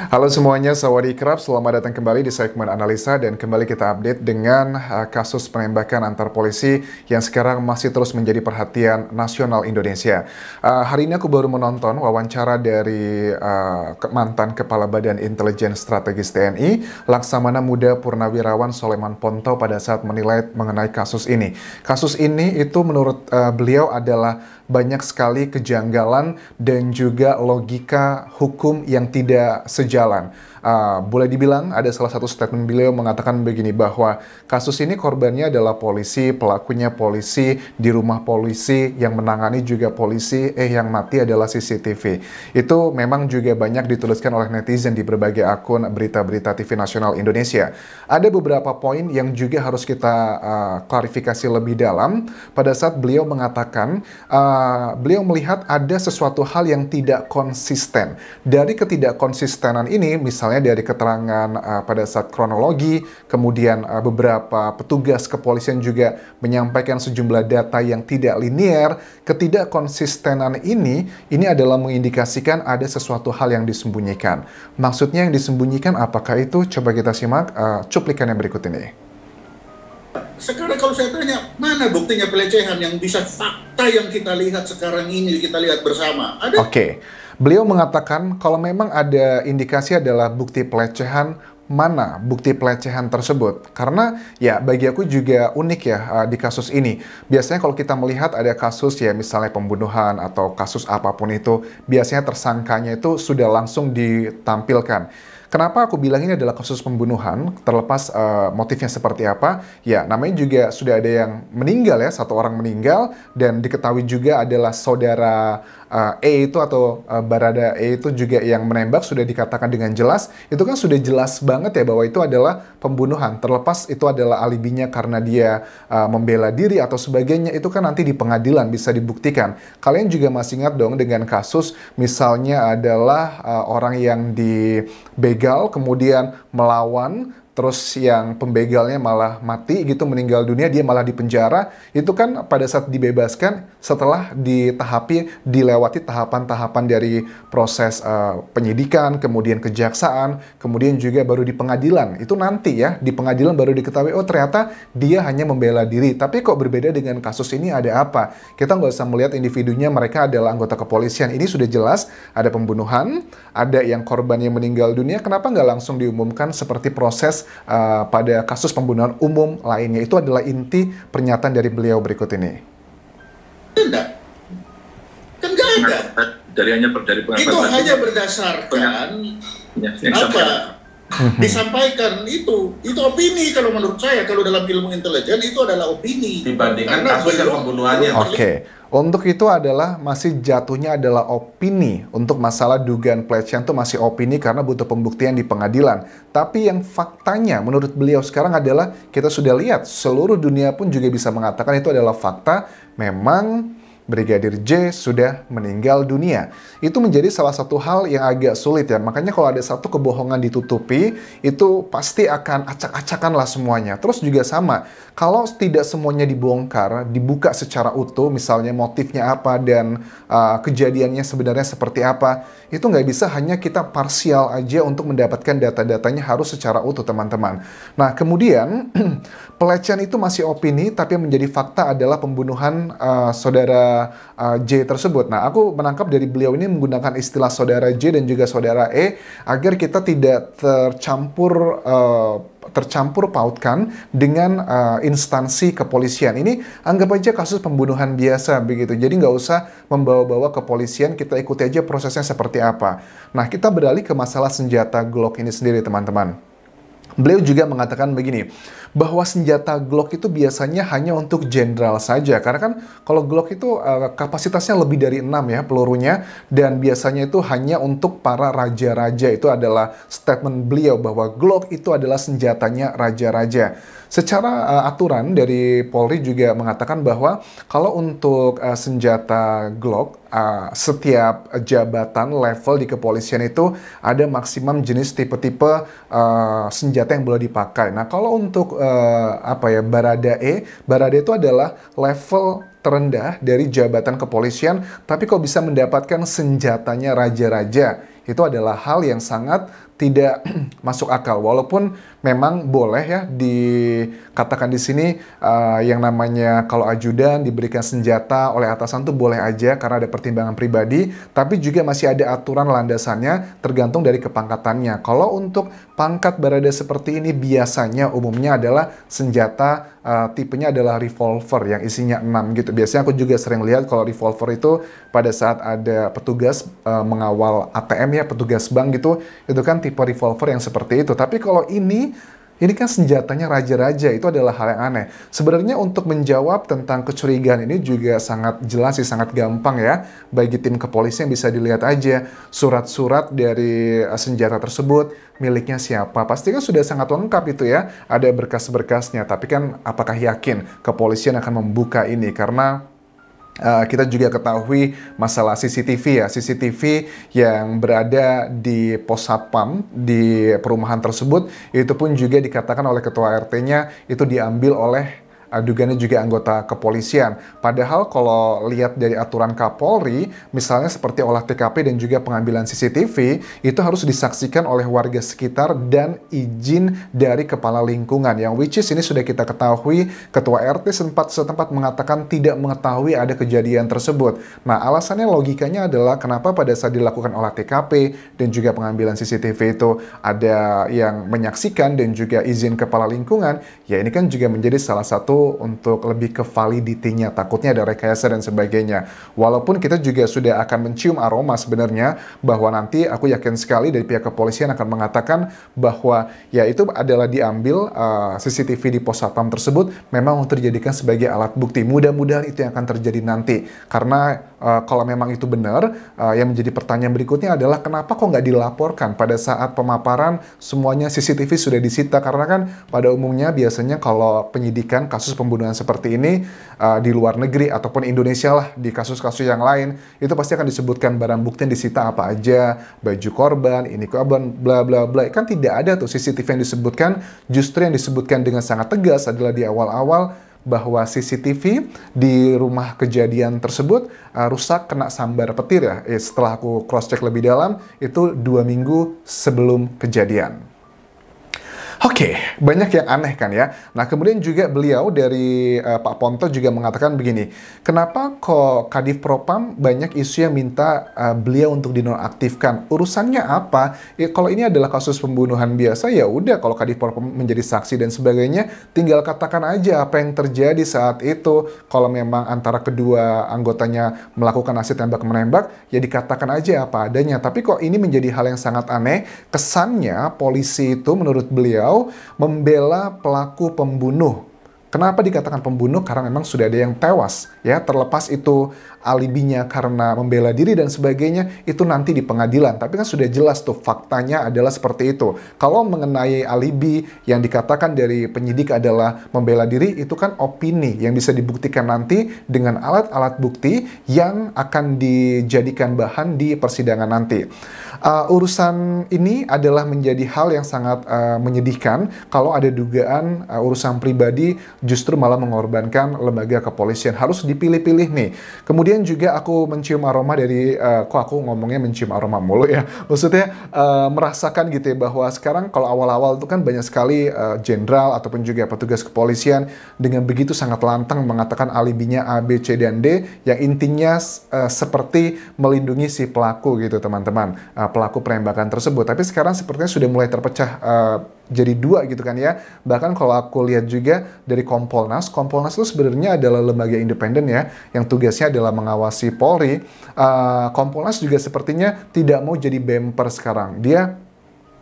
Halo semuanya, Sawadee-krap, selamat datang kembali di segmen analisa dan kembali kita update dengan kasus penembakan antar polisi yang sekarang masih terus menjadi perhatian nasional Indonesia. Hari ini aku baru menonton wawancara dari mantan Kepala Badan Intelijen Strategis TNI, Laksamana Muda Purnawirawan Soleman Ponto pada saat menilai mengenai kasus ini. Kasus ini itu menurut beliau adalah banyak sekali kejanggalan dan juga logika hukum yang tidak sejalan. Boleh dibilang ada salah satu statement beliau mengatakan begini bahwa kasus ini korbannya adalah polisi, pelakunya polisi, di rumah polisi, yang menangani juga polisi, yang mati adalah CCTV. Itu memang juga banyak dituliskan oleh netizen di berbagai akun berita-berita TV nasional Indonesia. Ada beberapa poin yang juga harus kita klarifikasi lebih dalam pada saat beliau mengatakan beliau melihat ada sesuatu hal yang tidak konsisten. Dari ketidakkonsistenan ini, misalnya dari keterangan pada saat kronologi, kemudian beberapa petugas kepolisian juga menyampaikan sejumlah data yang tidak linear. Ketidakkonsistenan ini adalah mengindikasikan ada sesuatu hal yang disembunyikan. Maksudnya yang disembunyikan apakah itu? Coba kita simak cuplikan yang berikut ini. Sekarang kalau saya tanya, mana buktinya pelecehan yang bisa fakta yang kita lihat sekarang ini, kita lihat bersama? Ada? Oke. Beliau mengatakan kalau memang ada indikasi adalah bukti pelecehan, mana bukti pelecehan tersebut? Karena ya bagi aku juga unik ya di kasus ini. Biasanya kalau kita melihat ada kasus ya misalnya pembunuhan atau kasus apapun itu, biasanya tersangkanya itu sudah langsung ditampilkan. Kenapa aku bilang ini adalah kasus pembunuhan, terlepas motifnya seperti apa, ya namanya juga sudah ada yang meninggal ya, satu orang meninggal, dan diketahui juga adalah saudara E itu atau Barada E itu juga yang menembak, sudah dikatakan dengan jelas, itu kan sudah jelas banget ya bahwa itu adalah pembunuhan, terlepas itu adalah alibinya karena dia membela diri atau sebagainya, itu kan nanti di pengadilan bisa dibuktikan. Kalian juga masih ingat dong dengan kasus misalnya adalah orang yang dibegal kemudian melawan, terus yang pembegalnya malah mati gitu, meninggal dunia, dia malah dipenjara. Itu kan pada saat dibebaskan setelah dilewati tahapan-tahapan dari proses penyidikan, kemudian kejaksaan, kemudian juga baru di pengadilan. Itu nanti ya, di pengadilan baru diketahui, oh ternyata dia hanya membela diri. Tapi kok berbeda dengan kasus ini, ada apa? Kita nggak usah melihat individunya, mereka adalah anggota kepolisian. Ini sudah jelas ada pembunuhan, ada yang korbannya meninggal dunia, kenapa nggak langsung diumumkan seperti proses pada kasus pembunuhan umum lainnya? Itu adalah inti pernyataan dari beliau berikut ini. Tidak. Kan nggak ada. Dari pengakuan itu hanya berdasarkan apa disampaikan, itu opini kalau menurut saya. Kalau dalam ilmu intelijen itu adalah opini dibandingkan kasus yang pembunuhannya. Oke. Untuk itu adalah masih jatuhnya adalah opini. Untuk masalah dugaan pelecehan itu masih opini karena butuh pembuktian di pengadilan. Tapi yang faktanya menurut beliau sekarang adalah kita sudah lihat, seluruh dunia pun juga bisa mengatakan itu adalah fakta. Memang Brigadir J sudah meninggal dunia. Itu menjadi salah satu hal yang agak sulit ya. Makanya kalau ada satu kebohongan ditutupi, itu pasti akan acak-acakan lah semuanya. Terus juga sama, kalau tidak semuanya dibongkar, dibuka secara utuh, misalnya motifnya apa dan kejadiannya sebenarnya seperti apa, itu nggak bisa hanya kita parsial aja untuk mendapatkan data-datanya, harus secara utuh teman-teman. Nah kemudian, pelecehan itu masih opini, tapi yang menjadi fakta adalah pembunuhan saudara J tersebut. Nah, aku menangkap dari beliau ini menggunakan istilah saudara J dan juga saudara E agar kita tidak tercampur pautkan dengan instansi kepolisian. Ini anggap aja kasus pembunuhan biasa begitu. Jadi nggak usah membawa-bawa kepolisian, kita ikuti aja prosesnya seperti apa. Nah, kita beralih ke masalah senjata Glock ini sendiri, teman-teman. Beliau juga mengatakan begini, bahwa senjata Glock itu biasanya hanya untuk jenderal saja. Karena kan kalau Glock itu kapasitasnya lebih dari 6 ya pelurunya. Dan biasanya itu hanya untuk para raja-raja. Itu adalah statement beliau bahwa Glock itu adalah senjatanya raja-raja. Secara aturan dari Polri juga mengatakan bahwa kalau untuk senjata Glock, setiap jabatan level di kepolisian itu ada maksimum jenis tipe-tipe senjata yang boleh dipakai. Nah, kalau untuk Barada itu adalah level terendah dari jabatan kepolisian, tapi kok bisa mendapatkan senjatanya raja-raja. itu adalah hal yang sangat tidak masuk akal. Walaupun memang boleh ya dikatakan di sini yang namanya kalau ajudan diberikan senjata oleh atasan tuh boleh aja karena ada pertimbangan pribadi, tapi juga masih ada aturan landasannya tergantung dari kepangkatannya. Kalau untuk pangkat Barada seperti ini biasanya umumnya adalah senjata tipenya adalah revolver yang isinya 6 gitu. Biasanya aku juga sering lihat kalau revolver itu pada saat ada petugas mengawal ATM ya, petugas bank gitu, itu kan tipe revolver yang seperti itu. Tapi kalau ini kan senjatanya raja-raja, itu adalah hal yang aneh. Sebenarnya untuk menjawab tentang kecurigaan ini juga sangat jelas sih, sangat gampang ya. Bagi tim kepolisian bisa dilihat aja surat-surat dari senjata tersebut, miliknya siapa. Pasti kan sudah sangat lengkap itu ya, ada berkas-berkasnya. Tapi kan apakah yakin kepolisian akan membuka ini? Karena kita juga ketahui masalah CCTV ya, CCTV yang berada di pos satpam di perumahan tersebut, itu pun juga dikatakan oleh ketua RT-nya itu diambil oleh dugaannya juga anggota kepolisian. Padahal kalau lihat dari aturan Kapolri, misalnya seperti olah TKP dan juga pengambilan CCTV, itu harus disaksikan oleh warga sekitar dan izin dari kepala lingkungan. Yang which is ini sudah kita ketahui, ketua RT setempat mengatakan tidak mengetahui ada kejadian tersebut. Nah, alasannya logikanya adalah kenapa pada saat dilakukan olah TKP dan juga pengambilan CCTV itu ada yang menyaksikan dan juga izin kepala lingkungan, ya ini kan juga menjadi salah satu untuk lebih ke validity-nya, takutnya ada rekayasa dan sebagainya. Walaupun kita juga sudah akan mencium aroma sebenarnya bahwa nanti aku yakin sekali dari pihak kepolisian akan mengatakan bahwa ya itu adalah diambil CCTV di pos satpam tersebut memang untuk dijadikan sebagai alat bukti. Mudah-mudahan itu yang akan terjadi nanti. Karena kalau memang itu benar, yang menjadi pertanyaan berikutnya adalah kenapa kok nggak dilaporkan pada saat pemaparan semuanya CCTV sudah disita? Karena kan pada umumnya biasanya kalau penyidikan kasus pembunuhan seperti ini di luar negeri ataupun Indonesia lah, di kasus-kasus yang lain itu pasti akan disebutkan barang bukti yang disita apa aja, baju korban, ini korban, bla bla bla. Kan tidak ada tuh CCTV yang disebutkan. Justru yang disebutkan dengan sangat tegas adalah di awal-awal bahwa CCTV di rumah kejadian tersebut rusak kena sambar petir ya. Setelah aku cross check lebih dalam, itu 2 minggu sebelum kejadian. Oke, banyak yang aneh kan ya. Nah, kemudian juga beliau dari Pak Ponto juga mengatakan begini, kenapa kok Kadif Propam banyak isu yang minta beliau untuk dinonaktifkan? Urusannya apa? Ya, kalau ini adalah kasus pembunuhan biasa, ya udah kalau Kadif Propam menjadi saksi dan sebagainya, tinggal katakan aja apa yang terjadi saat itu. Kalau memang antara kedua anggotanya melakukan aksi tembak-menembak, ya dikatakan aja apa adanya. Tapi kok ini menjadi hal yang sangat aneh, kesannya polisi itu menurut beliau membela pelaku pembunuh. Kenapa dikatakan pembunuh? Karena memang sudah ada yang tewas, ya. Terlepas itu alibinya karena membela diri dan sebagainya, itu nanti di pengadilan. Tapi kan sudah jelas tuh faktanya adalah seperti itu. Kalau mengenai alibi yang dikatakan dari penyidik adalah membela diri, itu kan opini yang bisa dibuktikan nanti dengan alat-alat bukti yang akan dijadikan bahan di persidangan nanti. Urusan ini adalah menjadi hal yang sangat menyedihkan kalau ada dugaan urusan pribadi justru malah mengorbankan lembaga kepolisian. Harus dipilih-pilih nih. Kemudian juga aku mencium aroma dari, kok aku ngomongnya mencium aroma mulu ya. Maksudnya merasakan gitu ya bahwa sekarang kalau awal-awal itu kan banyak sekali jenderal ataupun juga petugas kepolisian dengan begitu sangat lantang mengatakan alibinya A, B, C, dan D yang intinya seperti melindungi si pelaku gitu teman-teman. Pelaku penembakan tersebut. Tapi sekarang sepertinya sudah mulai terpecah jadi 2 gitu kan ya. Bahkan kalau aku lihat juga dari Kompolnas itu sebenarnya adalah lembaga independen ya, yang tugasnya adalah mengawasi Polri. Kompolnas juga sepertinya tidak mau jadi bemper sekarang.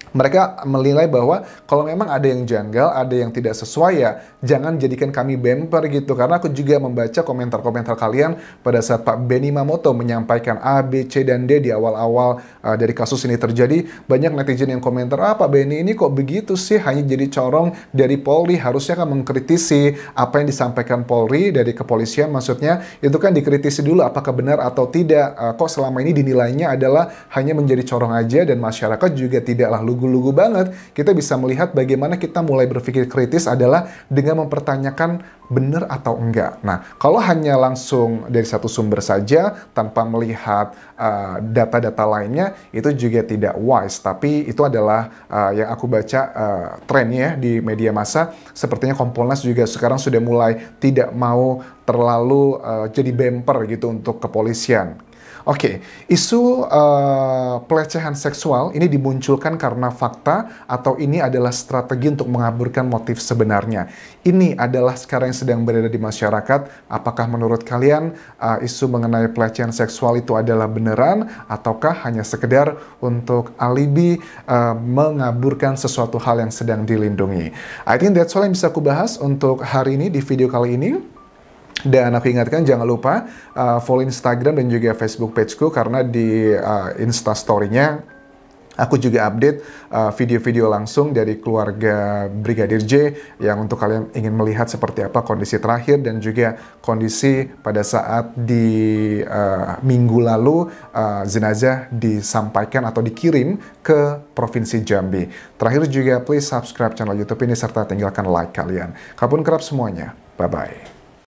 Mereka menilai bahwa kalau memang ada yang janggal, ada yang tidak sesuai ya, jangan jadikan kami bemper gitu. Karena aku juga membaca komentar-komentar kalian pada saat Pak Benny Mamoto menyampaikan A, B, C, dan D di awal-awal dari kasus ini terjadi. Banyak netizen yang komentar, Pak Benny ini kok begitu sih, hanya jadi corong dari Polri. Harusnya kan mengkritisi apa yang disampaikan Polri dari kepolisian, maksudnya itu kan dikritisi dulu apakah benar atau tidak. Kok selama ini dinilainya adalah hanya menjadi corong aja dan masyarakat juga tidaklah lugu lugu-lugu banget. Kita bisa melihat bagaimana kita mulai berpikir kritis adalah dengan mempertanyakan benar atau enggak. Nah, kalau hanya langsung dari satu sumber saja tanpa melihat data-data lainnya, itu juga tidak wise. Tapi itu adalah yang aku baca trennya di media massa. Sepertinya Kompolnas juga sekarang sudah mulai tidak mau terlalu jadi bemper gitu untuk kepolisian. Oke, isu pelecehan seksual ini dimunculkan karena fakta atau ini adalah strategi untuk mengaburkan motif sebenarnya. Ini adalah sekarang yang sedang berada di masyarakat. Apakah menurut kalian isu mengenai pelecehan seksual itu adalah beneran ataukah hanya sekedar untuk alibi mengaburkan sesuatu hal yang sedang dilindungi? I think that's all yang bisa aku bahas untuk hari ini di video kali ini. Dan aku ingatkan jangan lupa follow Instagram dan juga Facebook pageku karena di Instastory-nya aku juga update video-video langsung dari keluarga Brigadir J yang untuk kalian ingin melihat seperti apa kondisi terakhir dan juga kondisi pada saat di minggu lalu jenazah disampaikan atau dikirim ke Provinsi Jambi. Terakhir juga please subscribe channel YouTube ini serta tinggalkan like kalian. Kapun kerap semuanya. Bye-bye.